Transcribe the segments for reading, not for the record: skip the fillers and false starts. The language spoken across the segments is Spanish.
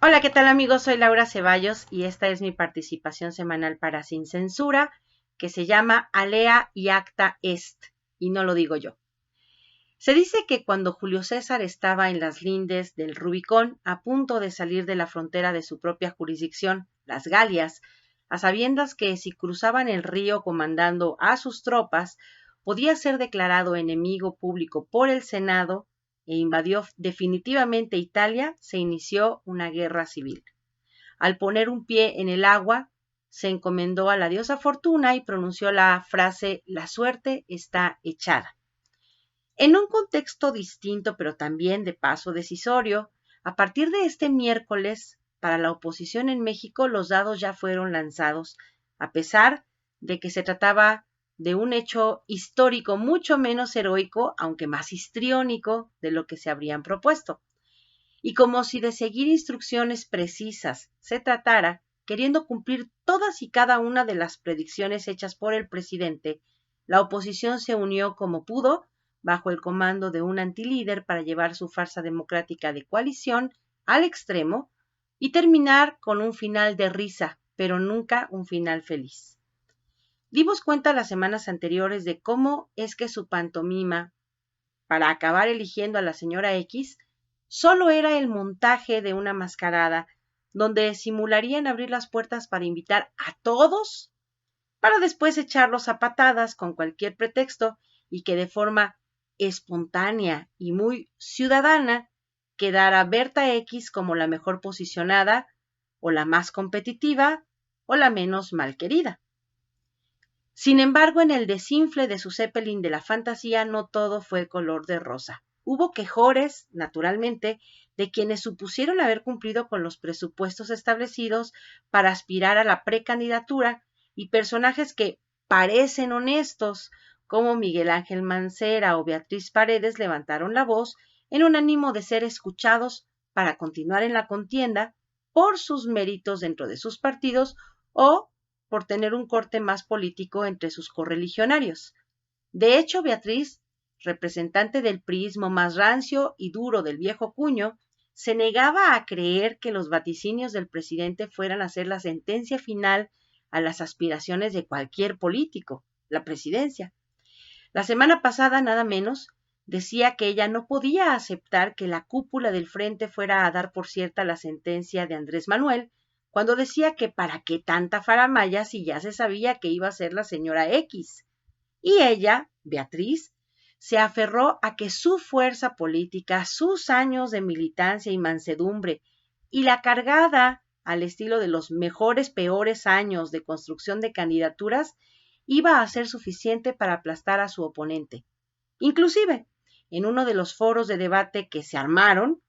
Hola, ¿qué tal amigos? Soy Laura Ceballos y esta es mi participación semanal para Sin Censura, que se llama Alea y Acta Est, y no lo digo yo. Se dice que cuando Julio César estaba en las lindes del Rubicón, a punto de salir de la frontera de su propia jurisdicción, las Galias, a sabiendas que si cruzaban el río comandando a sus tropas, podía ser declarado enemigo público por el Senado e invadió definitivamente Italia, se inició una guerra civil. Al poner un pie en el agua, se encomendó a la diosa Fortuna y pronunció la frase «La suerte está echada». En un contexto distinto, pero también de paso decisorio, a partir de este miércoles, para la oposición en México, los dados ya fueron lanzados, a pesar de que se trataba de un hecho histórico mucho menos heroico, aunque más histriónico de lo que se habrían propuesto. Y como si de seguir instrucciones precisas se tratara, queriendo cumplir todas y cada una de las predicciones hechas por el presidente, la oposición se unió como pudo bajo el comando de un antilíder para llevar su farsa democrática de coalición al extremo y terminar con un final de risa, pero nunca un final feliz. Dimos cuenta las semanas anteriores de cómo es que su pantomima, para acabar eligiendo a la señora X, solo era el montaje de una mascarada donde simularían abrir las puertas para invitar a todos, para después echarlos a patadas con cualquier pretexto y que de forma espontánea y muy ciudadana quedara Berta X como la mejor posicionada o la más competitiva o la menos malquerida. Sin embargo, en el desinfle de su Zeppelin de la fantasía no todo fue color de rosa. Hubo quejores, naturalmente, de quienes supusieron haber cumplido con los presupuestos establecidos para aspirar a la precandidatura y personajes que parecen honestos, como Miguel Ángel Mancera o Beatriz Paredes, levantaron la voz en un ánimo de ser escuchados para continuar en la contienda por sus méritos dentro de sus partidos o por tener un corte más político entre sus correligionarios. De hecho, Beatriz, representante del priismo más rancio y duro del viejo cuño, se negaba a creer que los vaticinios del presidente fueran a ser la sentencia final a las aspiraciones de cualquier político, la presidencia. La semana pasada, nada menos, decía que ella no podía aceptar que la cúpula del frente fuera a dar por cierta la sentencia de Andrés Manuel, cuando decía que para qué tanta faramaya si ya se sabía que iba a ser la señora X. Y ella, Beatriz, se aferró a que su fuerza política, sus años de militancia y mansedumbre y la cargada al estilo de los mejores peores años de construcción de candidaturas iba a ser suficiente para aplastar a su oponente. Inclusive, en uno de los foros de debate que se armaron,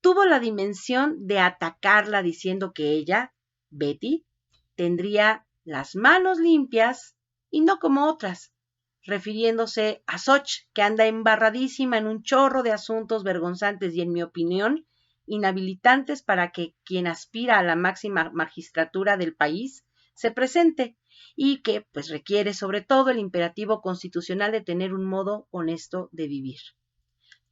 tuvo la dimensión de atacarla diciendo que ella, Betty, tendría las manos limpias y no como otras, refiriéndose a Xochitl, que anda embarradísima en un chorro de asuntos vergonzantes y, en mi opinión, inhabilitantes para que quien aspira a la máxima magistratura del país se presente y que pues requiere sobre todo el imperativo constitucional de tener un modo honesto de vivir.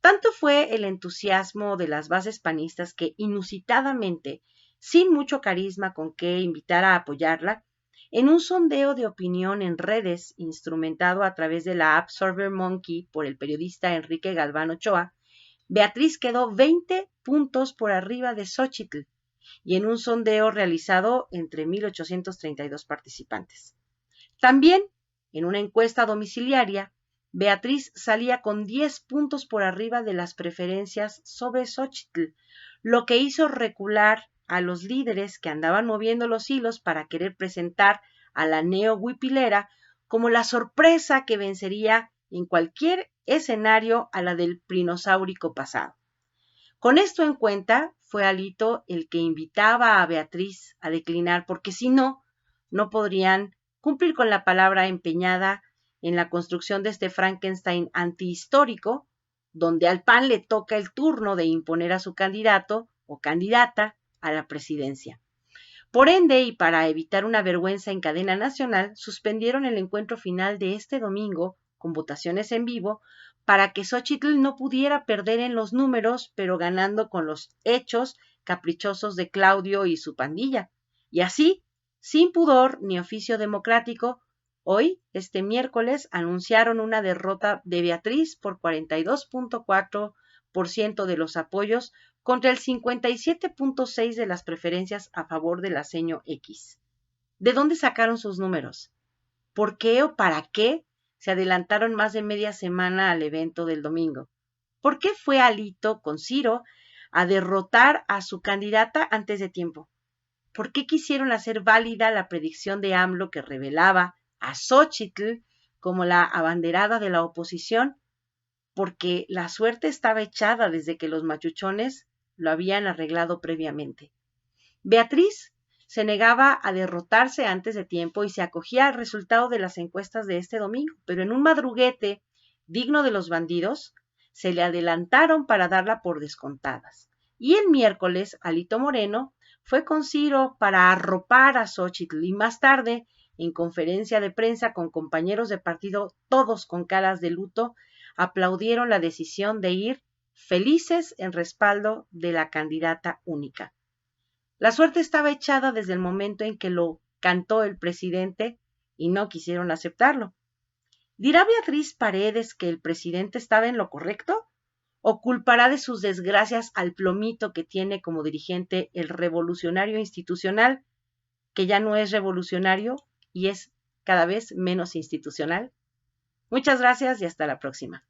Tanto fue el entusiasmo de las bases panistas que inusitadamente, sin mucho carisma con que invitar a apoyarla, en un sondeo de opinión en redes instrumentado a través de la app SurveyMonkey por el periodista Enrique Galván Ochoa, Beatriz quedó 20 puntos por arriba de Xochitl y en un sondeo realizado entre 1,832 participantes. También, en una encuesta domiciliaria, Beatriz salía con 10 puntos por arriba de las preferencias sobre Xochitl, lo que hizo recular a los líderes que andaban moviendo los hilos para querer presentar a la neohuipilera como la sorpresa que vencería en cualquier escenario a la del prinosáurico pasado. Con esto en cuenta, fue Alito el que invitaba a Beatriz a declinar, porque si no, no podrían cumplir con la palabra empeñada en la construcción de este Frankenstein antihistórico, donde al PAN le toca el turno de imponer a su candidato o candidata a la presidencia. Por ende, y para evitar una vergüenza en cadena nacional, suspendieron el encuentro final de este domingo con votaciones en vivo para que Xochitl no pudiera perder en los números, pero ganando con los hechos caprichosos de Claudio y su pandilla. Y así, sin pudor ni oficio democrático, hoy, este miércoles, anunciaron una derrota de Beatriz por 42.4% de los apoyos contra el 57.6% de las preferencias a favor de la seño X. ¿De dónde sacaron sus números? ¿Por qué o para qué se adelantaron más de media semana al evento del domingo? ¿Por qué fue Alito con Ciro a derrotar a su candidata antes de tiempo? ¿Por qué quisieron hacer válida la predicción de AMLO que revelaba a Xóchitl como la abanderada de la oposición? Porque la suerte estaba echada desde que los machuchones lo habían arreglado previamente. Beatriz se negaba a derrotarse antes de tiempo y se acogía al resultado de las encuestas de este domingo, pero en un madruguete digno de los bandidos, se le adelantaron para darla por descontadas. Y el miércoles, Alito Moreno fue con Ciro para arropar a Xóchitl y más tarde, en conferencia de prensa con compañeros de partido, todos con caras de luto, aplaudieron la decisión de ir felices en respaldo de la candidata única. La suerte estaba echada desde el momento en que lo cantó el presidente y no quisieron aceptarlo. ¿Dirá Beatriz Paredes que el presidente estaba en lo correcto? ¿O culpará de sus desgracias al plomito que tiene como dirigente el revolucionario institucional, que ya no es revolucionario y es cada vez menos institucional? Muchas gracias y hasta la próxima.